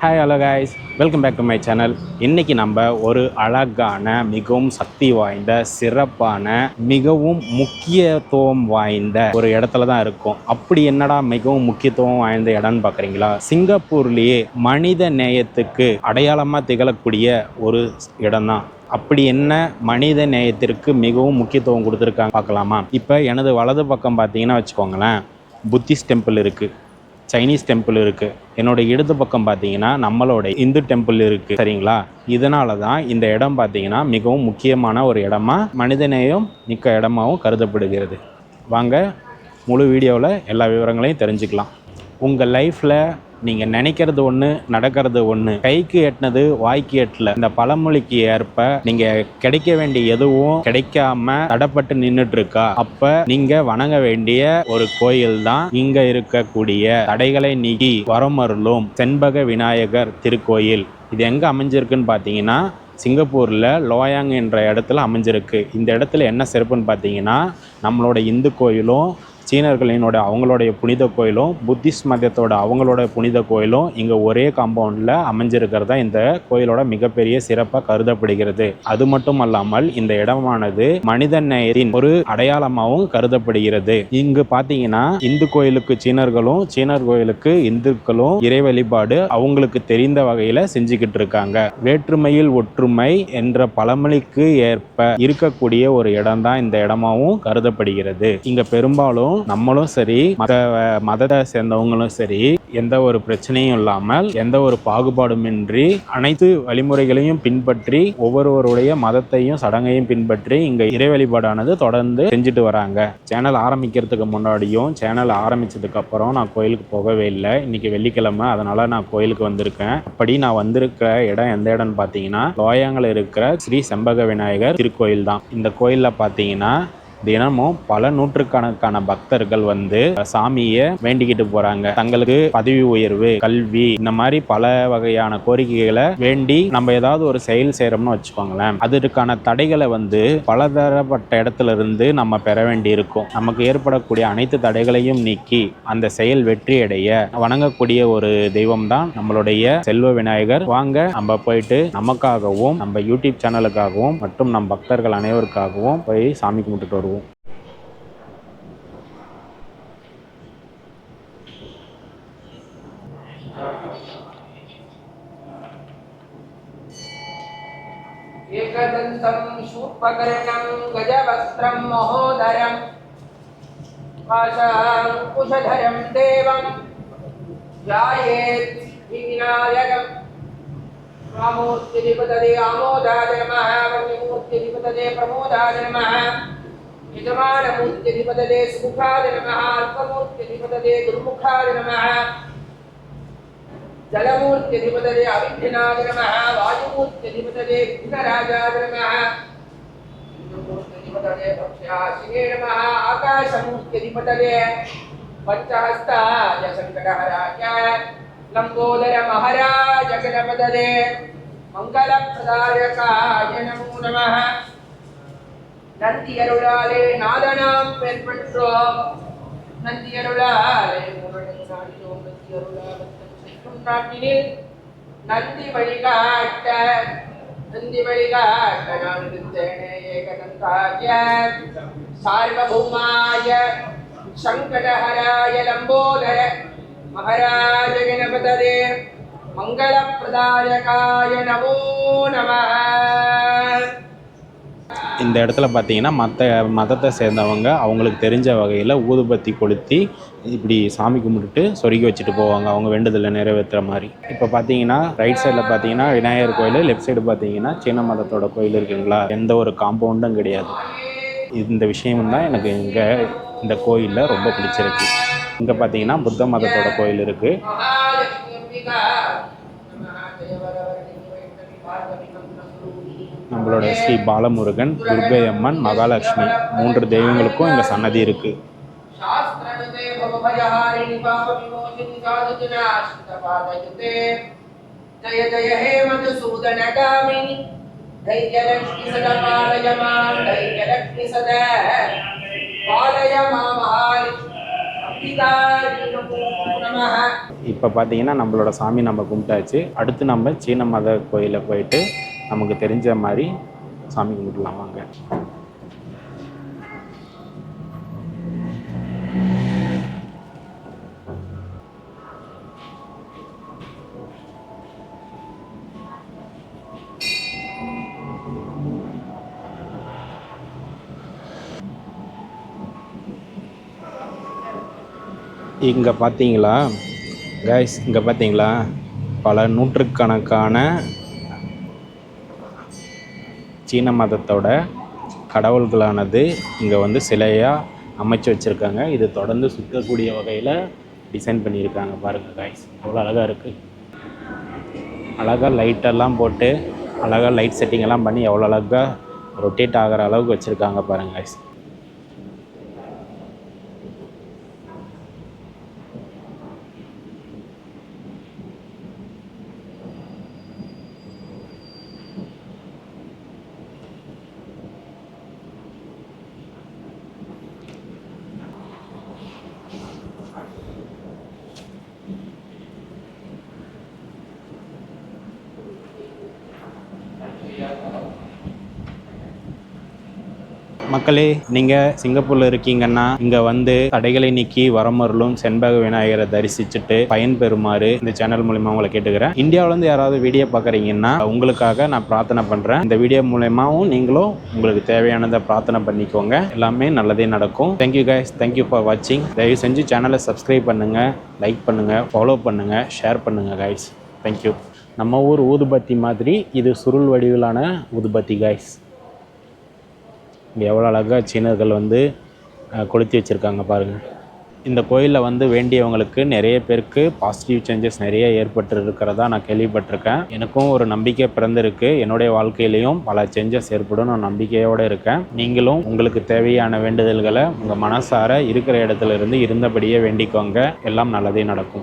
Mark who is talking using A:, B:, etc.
A: Hi hello guys, welcome back to my channel. இன்றைக்கி நம்ம ஒரு அழகான, மிகவும் சக்தி வாய்ந்த, சிறப்பான, மிகவும் முக்கியத்துவம் வாய்ந்த ஒரு இடத்துல தான் இருக்கோம். அப்படி என்னடா மிகவும் முக்கியத்துவம் வாய்ந்த இடம்னு பார்க்குறீங்களா? சிங்கப்பூர்லேயே மனித நேயத்துக்கு அடையாளமாக திகழக்கூடிய ஒரு இடம் தான். அப்படி என்ன மனித நேயத்திற்கு மிகவும் முக்கியத்துவம் கொடுத்துருக்காங்க பார்க்கலாமா? இப்போ எனது வலது பக்கம் பார்த்தீங்கன்னா வச்சுக்கோங்களேன், புத்திஸ்ட் டெம்பிள் இருக்குது, சைனீஸ் டெம்பிள் இருக்குது. என்னோட இடது பக்கம் பார்த்தீங்கன்னா நம்மளோட இந்து டெம்பிள் இருக்குது. சரிங்களா? இதனால தான் இந்த இடம் பார்த்தீங்கன்னா மிகவும் முக்கியமான ஒரு இடமா, மனிதநேயம் மிக்க இடமாகவும் கருதப்படுகிறது. வாங்க முழு வீடியோவில் எல்லா விவரங்களையும் தெரிஞ்சுக்கலாம். உங்கள் லைஃப்பில் நீங்கள் நினைக்கிறது ஒன்று, நடக்கிறது ஒன்று. கைக்கு எட்டினது வாய்க்கு எட்டல. இந்த பழமொழிக்கு ஏற்ப நீங்கள் கிடைக்க வேண்டிய எதுவும் கிடைக்காம தடப்பட்டு நின்றுட்டு இருக்கா, அப்போ நீங்கள் வணங்க வேண்டிய ஒரு கோயில் தான் இங்கே இருக்கக்கூடிய தடைகளை நீக்கி வரமருளும் செண்பக விநாயகர் திருக்கோயில். இது எங்கே அமைஞ்சிருக்குன்னு பார்த்தீங்கன்னா சிங்கப்பூரில் லோயாங் என்ற இடத்துல அமைஞ்சிருக்கு. இந்த இடத்துல என்ன சிறப்புன்னு பார்த்தீங்கன்னா, நம்மளோட இந்து கோயிலும், சீனர்களினோட அவங்களுடைய புனித கோயிலும், புத்திஸ்ட் மதத்தோட அவங்களோட புனித கோயிலும் இங்கே ஒரே காம்பவுண்டில் அமைஞ்சிருக்கிறதா இந்த கோயிலோட மிகப்பெரிய சிறப்பாக கருதப்படுகிறது. அது மட்டும் அல்லாமல் இந்த இடமானது மனித நேயத்தின் ஒரு அடையாளமாகவும் கருதப்படுகிறது. இங்கு பார்த்தீங்கன்னா இந்து கோயிலுக்கு சீனர்களும், சீனர் கோயிலுக்கு இந்துக்களும் இறை வழிபாடு அவங்களுக்கு தெரிந்த வகையில் செஞ்சுக்கிட்டு இருக்காங்க. வேற்றுமையில் ஒற்றுமை என்ற பழமொழிக்கு ஏற்ப இருக்கக்கூடிய ஒரு இடம் தான் இந்த இடமாவும் கருதப்படுகிறது. இங்க பெரும்பாலும் நம்மளும் சரி, மதத்தை சேர்ந்தவங்களும் சரி, எந்த ஒரு பிரச்சனையும் இல்லாமல், எந்த ஒரு பாகுபாடுமின்றி அனைத்து வழிமுறைகளையும் பின்பற்றி, ஒவ்வொருவருடைய மதத்தையும் சடங்கையும் பின்பற்றி இங்க இறை வழிபாடானது தொடர்ந்து செஞ்சுட்டு வராங்க. சேனல் ஆரம்பிக்கிறதுக்கு முன்னாடியும் சேனல் ஆரம்பிச்சதுக்கு அப்புறம் நான் கோயிலுக்கு போகவே இல்லை. இன்னைக்கு வெள்ளிக்கிழமை, அதனால நான் கோயிலுக்கு வந்திருக்கேன். அப்படி நான் வந்திருக்கிற இடம் எந்த இடம்னு பார்த்தீங்கன்னா லோயாங்கில் இருக்கிற ஸ்ரீ செண்பக விநாயகர் திருக்கோயில் தான். இந்த கோயிலில் பார்த்தீங்கன்னா தினமும் பல நூற்றுக்கணக்கான பக்தர்கள் வந்து சாமியை வேண்டிக்கிட்டு போறாங்க. தங்களுக்கு பதவி உயர்வு, கல்வி, இந்த மாதிரி பல வகையான கோரிக்கைகளை வேண்டி நம்ம ஏதாவது ஒரு செயல் செய்யறோம்னு வச்சுக்கோங்களேன், அதற்கான தடைகளை வந்து பலதரப்பட்ட இடத்துல இருந்து நம்ம பெற வேண்டி இருக்கும். நமக்கு ஏற்படக்கூடிய அனைத்து தடைகளையும் நீக்கி அந்த செயல் வெற்றி அடைய வணங்கக்கூடிய ஒரு தெய்வம் தான் நம்மளுடைய செல்வ விநாயகர். வாங்க நம்ம போயிட்டு நமக்காகவும், நம்ம யூடியூப் சேனலுக்காகவும் மற்றும் நம் பக்தர்கள் அனைவருக்காகவும் போய் சாமி கும்பிட்டுட்டு வருவோம்.
B: एकदन्तं शूर्पकर्णं गजवस्त्रं महोदरं पाशाङ्कुशधरं देवं ध्यायेत् विघ्नायकं रामूर्तिधिपतये आमोदाय नमः वन्यमूर्तिधिपतये प्रमोदाय नमः यजमानमूर्तिधिपतये सुमुखाय नमः अल्पमूर्तिधिपतये दुर्मुखाय नमः जलमूर्त्यधिपतये अविघ्नाय नमः वायुमूर्त्यधिपतये विघ्नराजाय नमः इंद्रमूर्त्यधिपतये भक्ष्यासिने नमः आकाशमूर्त्यधिपतये पंचहस्ताय संकटहराय लंबोदर महाराज गणपतये मंगलप्रदायकाय नमो नमः नंदियरुलाले नादनाम पेर्पट्रो नंदियरुलाले मुरळि साडियो नंदियरुलाले நாட்டினில் நந்தி வழிகாட்ட நான் இருந்தேனே ஏகதந்தாய சார்வபௌமாய சங்கடஹராய லம்போதர மகாராஜ கணபதயே மங்களப்பிரதாயகாய நமோ நமः.
A: இந்த இடத்துல பார்த்தீங்கன்னா மற்ற மதத்தை சேர்ந்தவங்க அவங்களுக்கு தெரிஞ்ச வகையில் ஊதுபத்தி கொளுத்தி இப்படி சாமி கும்பிட்டுட்டு சொருகி வச்சுட்டு போவாங்க, அவங்க வேண்டுதலை நிறைவேற்றுற மாதிரி. இப்போ பார்த்தீங்கன்னா ரைட் சைடில் பார்த்தீங்கன்னா விநாயகர் கோயில், லெஃப்ட் சைடு பார்த்தீங்கன்னா சீன மதத்தோட கோயில் இருக்குங்களா. எந்த ஒரு காம்பவுண்டும் கிடையாது. இந்த விஷயம் தான் எனக்கு இங்கே இந்த கோயிலில் ரொம்ப பிடிச்சிருக்கு. இங்கே பார்த்தீங்கன்னா புத்த மதத்தோட கோயில் இருக்குது. நம்மளோட ஸ்ரீ பாலமுருகன், துர்க்கை அம்மன், மகாலட்சுமி 3 தெய்வங்களுக்கும் இங்கே சன்னதி இருக்குது.
B: जय जय हे मधुसूदन कामिनी दैत्यलक्ष्मी सदा पालय मां दैत्यलक्ष्मी सदा पालय मां महालक्ष्मी भक्तिकारि नमो नमः।
A: இப்போ பார்த்தீங்கன்னா நம்மளோட சாமி நம்ம கும்பிட்டாச்சு. அடுத்து நம்ம சீன மத கோயிலில் போயிட்டு நமக்கு தெரிஞ்ச மாதிரி சாமி கும்பிடலாம் வாங்க. இங்கே பார்த்தீங்களா கைஸ், இங்கே பார்த்தீங்களா பல நூற்றுக்கணக்கான சீன மதத்தோட கடவுள்களானது இங்கே வந்து சிலையாக அமைச்சு வச்சுருக்காங்க. இது தொடர்ந்து சுற்றக்கூடிய வகையில் டிசைன் பண்ணியிருக்காங்க. பாருங்கள் கைஸ், எவ்வளோ அழகாக இருக்குது. அழகாக லைட்டெல்லாம் போட்டு அழகாக லைட் செட்டிங் எல்லாம் பண்ணி எவ்வளோ அழகாக ரொட்டேட் ஆகிற அளவுக்கு வச்சுருக்காங்க பாருங்கள் கைஸ். மக்களே, நீங்கள் சிங்கப்பூரில் இருக்கீங்கன்னா இங்கே வந்து தடைகளை நீக்கி வரமருளும் செண்பக விநாயகரை தரிசிச்சுட்டு பயன்பெறுமாறு இந்த சேனல் மூலமா உங்களை கேட்டுக்கிறேன். இந்தியாவிலேருந்து யாராவது வீடியோ பார்க்குறீங்கன்னா உங்களுக்காக நான் பிரார்த்தனை பண்ணுறேன். இந்த வீடியோ மூலமாகவும் நீங்களும் உங்களுக்கு தேவையானதை பிரார்த்தனை பண்ணிக்கோங்க. எல்லாமே நல்லதே நடக்கும். தேங்க்யூ கைஸ், தேங்க்யூ ஃபார் வாட்சிங். தயவு செஞ்சு சேனலை சப்ஸ்கிரைப் பண்ணுங்கள், லைக் பண்ணுங்கள், ஃபாலோ பண்ணுங்கள், ஷேர் பண்ணுங்கள் கைஸ். தேங்க்யூ. நம்ம ஊர் ஊதுபத்தி மாதிரி இது சுருள் வடிவிலான ஊதுபத்தி கைஸ். இங்கே எவ்வளோ அழகாக சீனர்கள் வந்து கொளுத்தி வச்சுருக்காங்க பாருங்கள். இந்த கோயிலில் வந்து வேண்டியவங்களுக்கு நிறைய பேருக்கு பாசிட்டிவ் சேஞ்சஸ் நிறைய ஏற்பட்டு இருக்கிறதா நான் கேள்விப்பட்டிருக்கேன். எனக்கும் ஒரு நம்பிக்கை பிறந்திருக்கு. என்னுடைய வாழ்க்கையிலையும் பல சேஞ்சஸ் ஏற்படும் நான் நம்பிக்கையோடு இருக்கேன். நீங்களும் உங்களுக்கு தேவையான வேண்டுதல்களை உங்கள் மனசார இருக்கிற இடத்துல இருந்து இருந்தபடியே வேண்டிக்கோங்க. எல்லாம் நல்லதே நடக்கும்.